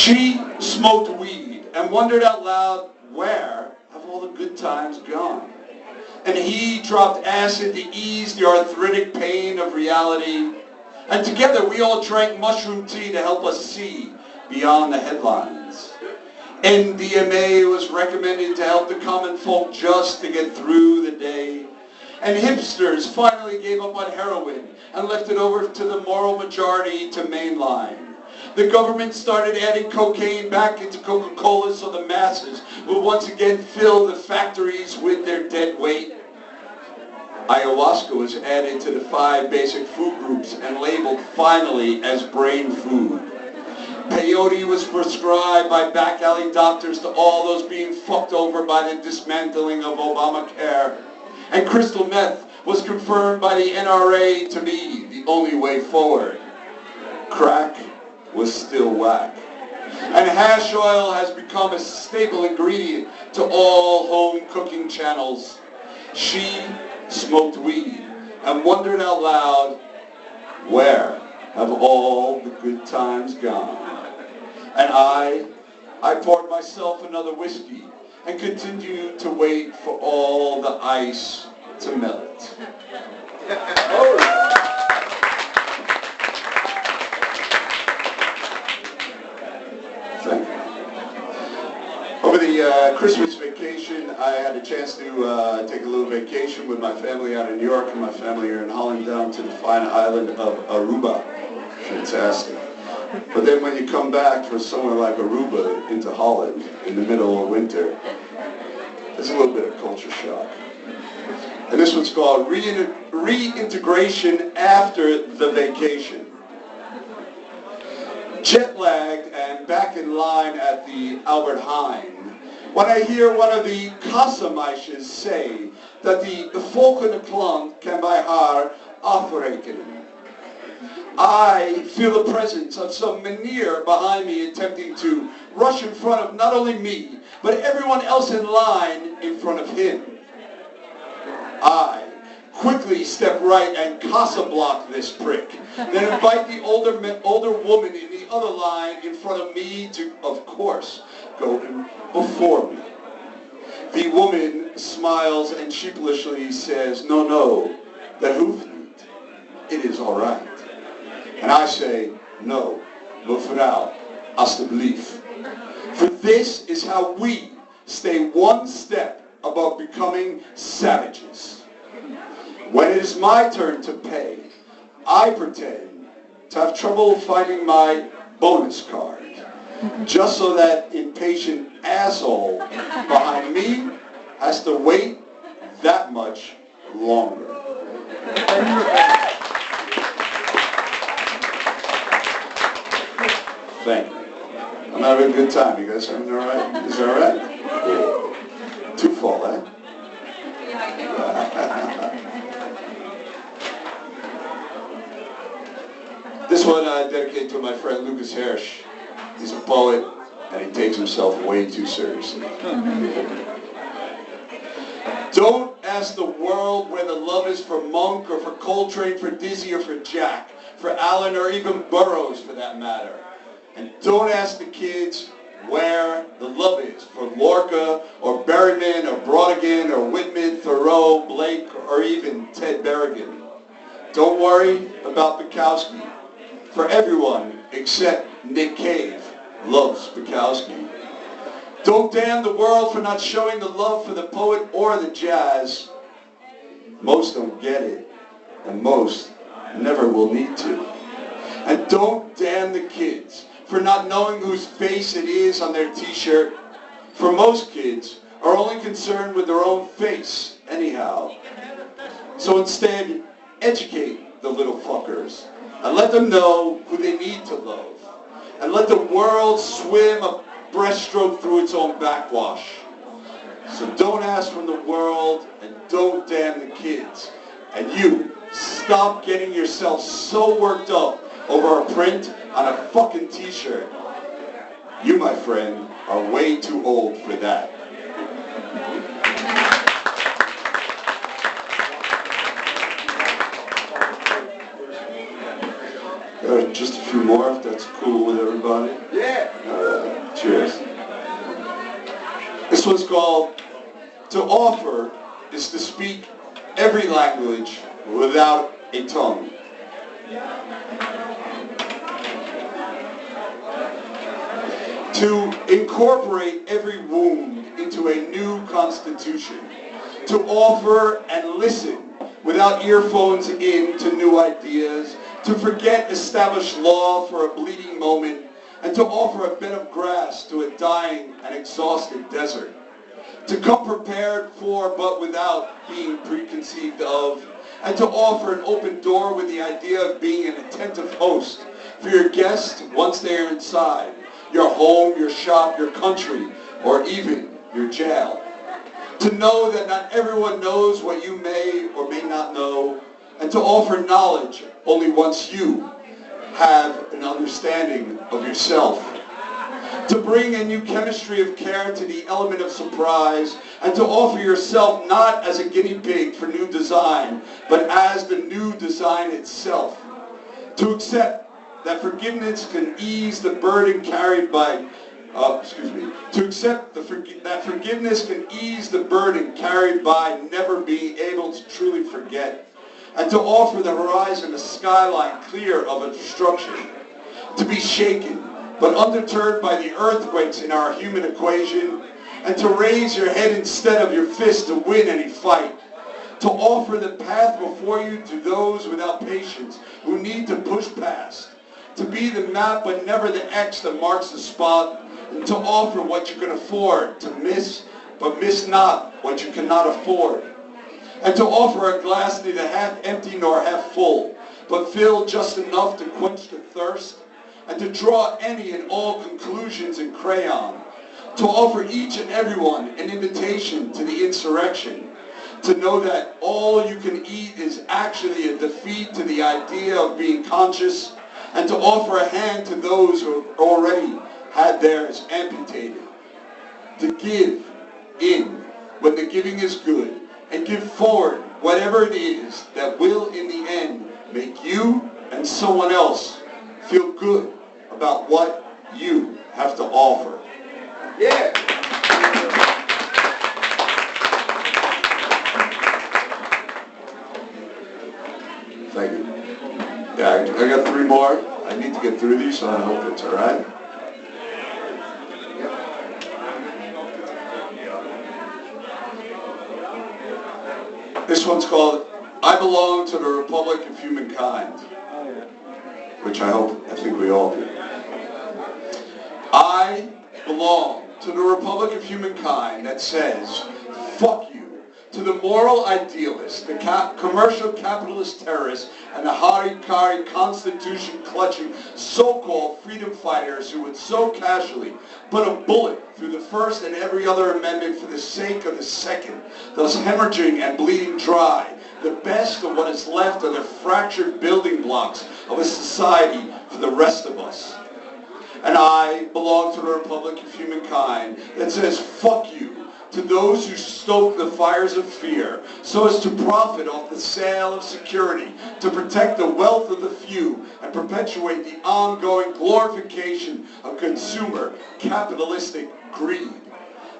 She smoked weed and wondered out loud, where have all the good times gone? And he dropped acid to ease the arthritic pain of reality. And together we all drank mushroom tea to help us see beyond the headlines. NDMA was recommended to help the common folk just to get through the day. And hipsters finally gave up on heroin and left it over to the moral majority to mainline. The government started adding cocaine back into Coca-Cola so the masses would once again fill the factories with their dead weight. Ayahuasca was added to the 5 basic food groups and labeled finally as brain food. Peyote was prescribed by back alley doctors to all those being fucked over by the dismantling of Obamacare. And crystal meth was confirmed by the NRA to be the only way forward. Crack was still whack. And hash oil has become a staple ingredient to all home cooking channels. She smoked weed and wondered out loud, where have all the good times gone? And I poured myself another whiskey and continued to wait for all the ice to melt. Over the Christmas vacation, I had a chance to take a little vacation with my family out in New York and my family here in Holland down to the fine island of Aruba. Fantastic. But then when you come back from somewhere like Aruba into Holland in the middle of winter, there's a little bit of culture shock. And this one's called Reintegration After the Vacation. Jet lagged and back in line at the Albert Heijn, when I hear one of the Kassameisjes say that the volgende klant kan bij haar afrekenen. I feel the presence of some meneer behind me attempting to rush in front of not only me, but everyone else in line in front of him. I quickly step right and Kassa block this prick, then invite the older woman in the other line in front of me to, of course, go before me. The woman smiles and sheepishly says, no, that hoeft niet. It is all right. And I say, no, mevrouw, alstublieft. For this is how we stay one step above becoming savages. When it is my turn to pay, I pretend to have trouble finding my bonus card, just so that impatient asshole behind me has to wait that much longer. Thank you. I'm having a good time. You guys having all right? Is that all right? Cool. Too full, eh? This one I dedicate to my friend Lucas Hirsch. He's a poet, and he takes himself way too seriously. Don't ask the world where the love is for Monk, or for Coltrane, for Dizzy, or for Jack, for Alan, or even Burroughs for that matter. And don't ask the kids where the love is for Lorca, or Berryman, or Brodigan, or Whitman, Thoreau, Blake, or even Ted Berrigan. Don't worry about Bukowski. For everyone except Nick Cave loves Bukowski. Don't damn the world for not showing the love for the poet or the jazz. Most don't get it, and most never will need to. And don't damn the kids for not knowing whose face it is on their t-shirt. For most kids are only concerned with their own face anyhow. So instead, educate the little fuckers and let them know who they need to love. And let the world swim a breaststroke through its own backwash. So don't ask from the world and don't damn the kids. And you, stop getting yourself so worked up over a print on a fucking t-shirt. You, my friend, are way too old for that. Just a few more if that's That's cool with everybody? Yeah. Cheers. This one's called To Offer is to Speak Every Language Without a Tongue. To incorporate every wound into a new constitution. To offer and listen without earphones in to new ideas. To forget established law for a bleeding moment. And to offer a bed of grass to a dying and exhausted desert. To come prepared for but without being preconceived of. And to offer an open door with the idea of being an attentive host for your guests once they are inside. Your home, your shop, your country, or even your jail. To know that not everyone knows what you may or may not know, and to offer knowledge only once you have an understanding of yourself. To bring a new chemistry of care to the element of surprise, and to offer yourself not as a guinea pig for new design, but as the new design itself. To accept that forgiveness can ease the burden carried by, to accept that forgiveness can ease the burden carried by never being able to truly forget, and to offer the horizon a skyline clear of a destruction. To be shaken, but undeterred by the earthquakes in our human equation, and to raise your head instead of your fist to win any fight. To offer the path before you to those without patience who need to push past. To be the map but never the X that marks the spot, and to offer what you can afford, to miss, but miss not what you cannot afford. And to offer a glass neither half empty nor half full, but filled just enough to quench the thirst, and to draw any and all conclusions in crayon. To offer each and everyone an invitation to the insurrection. To know that all you can eat is actually a defeat to the idea of being conscious, and to offer a hand to those who have already had theirs amputated. To give in when the giving is good, and give forward whatever it is that will in the end make you and someone else feel good about what you have to offer. Yeah. Thank you. Yeah, I got 3 more. I need to get through these, so I hope it's all right. This one's called I Belong to the Republic of Humankind, which I think we all do. I belong to the Republic of Humankind that says, fuck you, to the moral idealist, the commercial capitalist terrorist, and the harikari constitution-clutching so-called freedom fighters who would so casually put a bullet through the First and every other amendment for the sake of the Second, thus hemorrhaging and bleeding dry the best of what is left of the fractured building blocks of a society for the rest of us. And I belong to the Republic of Humankind that says, fuck you, to those who stoke the fires of fear so as to profit off the sale of security, to protect the wealth of the few and perpetuate the ongoing glorification of consumer capitalistic greed.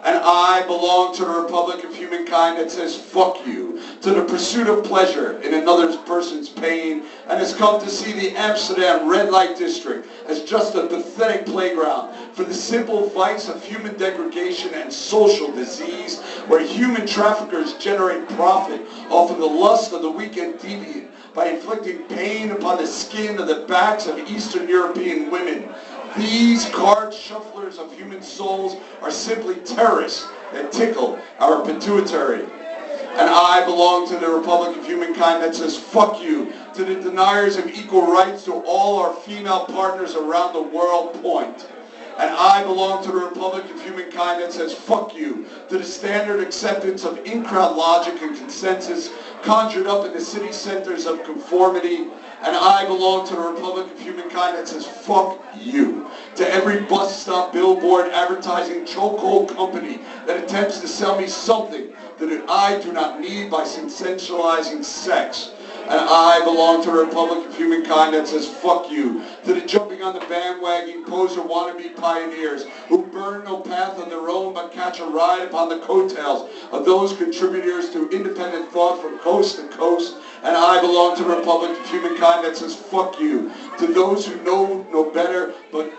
And I belong to the Republic of Humankind that says, fuck you, to the pursuit of pleasure in another person's pain, and has come to see the Amsterdam red light district as just a pathetic playground for the simple vice of human degradation and social disease, where human traffickers generate profit off of the lust of the weekend deviant by inflicting pain upon the skin of the backs of Eastern European women. These card shufflers of human souls are simply terrorists that tickle our pituitary. And I belong to the Republic of Humankind that says, fuck you, to the deniers of equal rights to all our female partners around the world, point. And I belong to the Republic of Humankind that says, fuck you, to the standard acceptance of in-crowd logic and consensus conjured up in the city centers of conformity. And I belong to the Republic of Humankind that says, fuck you, to every bus stop, billboard, advertising, chokehold company that attempts to sell me something that I do not need by sensationalizing sex. And I belong to the Republic of Humankind that says fuck you to the jumping on the bandwagon poser wannabe pioneers who burn no path of their own but catch a ride upon the coattails of those contributors to independent thought from coast to coast. And I belong to the Republic of Humankind that says fuck you to those who know no better but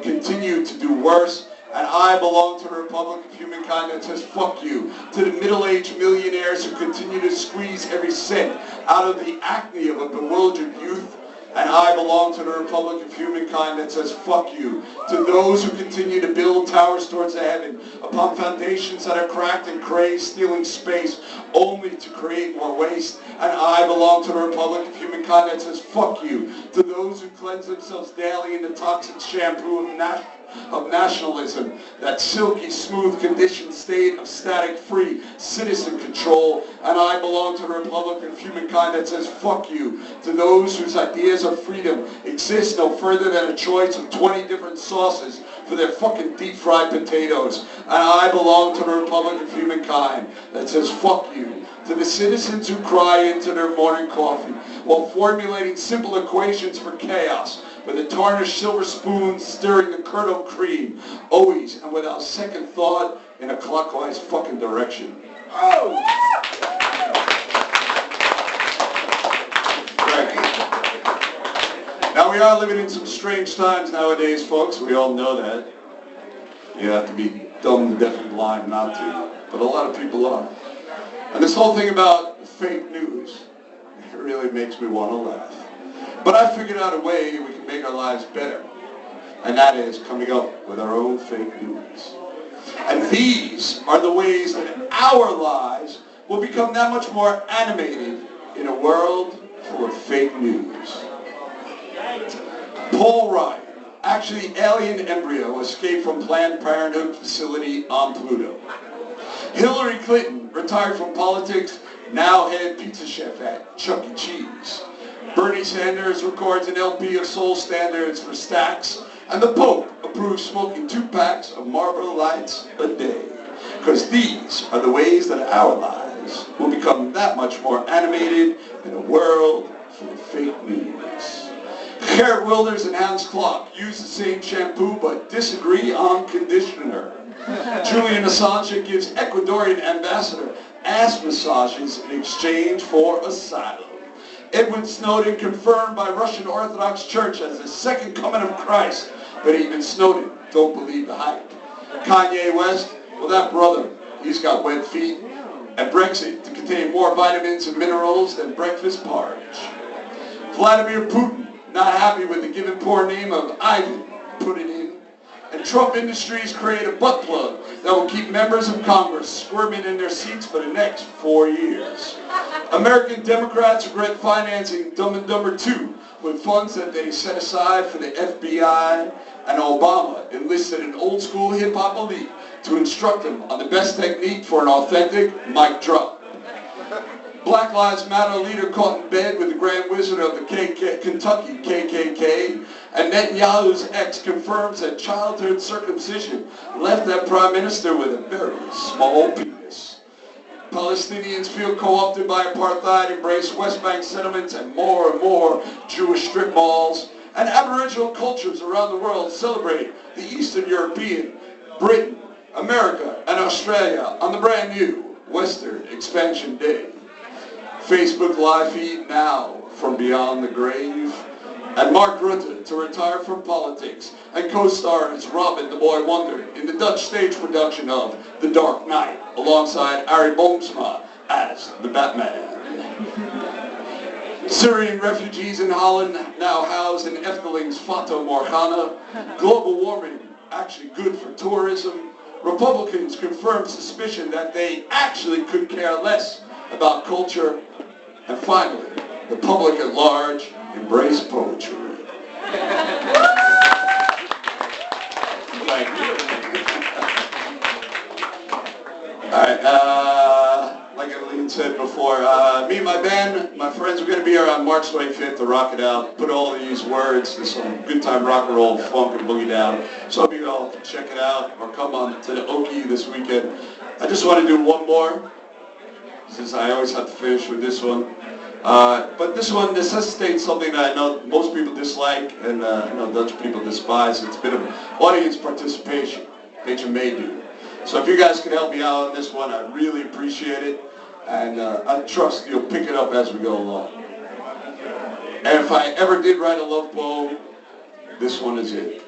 continue to do worse. And I belong to the Republic of Humankind that says fuck you to the middle-aged millionaires who continue to squeeze every cent out of the acne of a bewildered youth. And I belong to the Republic of Humankind that says fuck you to those who continue to build towers towards the heaven upon foundations that are cracked and crazed, stealing space only to create more waste. And I belong to the Republic of Humankind that says fuck you to those who cleanse themselves daily in the toxic shampoo of nationalism, that silky smooth conditioned state of static free citizen control. And I belong to the Republic of Humankind that says fuck you to those whose ideas of freedom exist no further than a choice of 20 different sauces for their fucking deep fried potatoes. And I belong to the Republic of Humankind that says fuck you to the citizens who cry into their morning coffee while formulating simple equations for chaos with a tarnished silver spoon stirring the curdled cream, always and without second thought in a clockwise fucking direction. Oh! Right. Now we are living in some strange times nowadays, folks. We all know that. You have to be dumb, deaf, and blind not to. But a lot of people are. And this whole thing about fake news, it really makes me want to laugh. But I figured out a way we can make our lives better. And that is coming up with our own fake news. And these are the ways that our lives will become that much more animated in a world full of fake news. Paul Ryan, actually alien embryo, escaped from Planned Parenthood facility on Pluto. Hillary Clinton, retired from politics, now head pizza chef at Chuck E. Cheese. Bernie Sanders records an LP of soul standards for Stax, and the Pope approves smoking 2 packs of Marlboro Lights a day. Because these are the ways that our lives will become that much more animated in a world full of fake news. Geert Wilders and Hans Klok use the same shampoo but disagree on conditioner. Julian Assange gives Ecuadorian ambassador ass massages in exchange for asylum. Edward Snowden confirmed by Russian Orthodox Church as the second coming of Christ, but even Snowden don't believe the hype. Kanye West, well, that brother, he's got wet feet, and Brexit to contain more vitamins and minerals than breakfast porridge. Vladimir Putin, not happy with the given poor name of Ivan, put it in. And Trump Industries create a butt plug that will keep members of Congress squirming in their seats for the next 4 years. American Democrats regret financing Dumb and Dumber 2 with funds that they set aside for the FBI, and Obama enlisted an old-school hip-hop elite to instruct him on the best technique for an authentic mic drop. Black Lives Matter leader caught in bed with the Grand Wizard of the Kentucky KKK, and Netanyahu's ex confirms that childhood circumcision left that prime minister with a very small penis. Palestinians feel co-opted by apartheid, embrace West Bank settlements and more Jewish strip malls, and Aboriginal cultures around the world celebrate the Eastern European, Britain, America, and Australia on the brand new Western Expansion Day. Facebook live feed now from beyond the grave. And Mark Rutte to retire from politics and co-star as Robin the Boy Wonder in the Dutch stage production of The Dark Knight alongside Arie Boomsma as the Batman. Syrian refugees in Holland now housed in Efteling's Fata Morgana. Global warming actually good for tourism. Republicans confirm suspicion that they actually could care less about culture. And finally, the public at large embrace poetry. Thank you. Alright, like Eileen said before, me and my band, my friends, we're going to be here on March 25th to rock it out, put all these words to some good time rock and roll, funk and boogie down. So if you all can check it out or come on to the Okie this weekend. I just want to do one more. since I always have to finish with this one. But this one necessitates something that I know most people dislike and I know Dutch people despise. It's a bit of audience participation that you may do. So if you guys could help me out on this one, I'd really appreciate it. And I trust you'll pick it up as we go along. And if I ever did write a love poem, this one is it.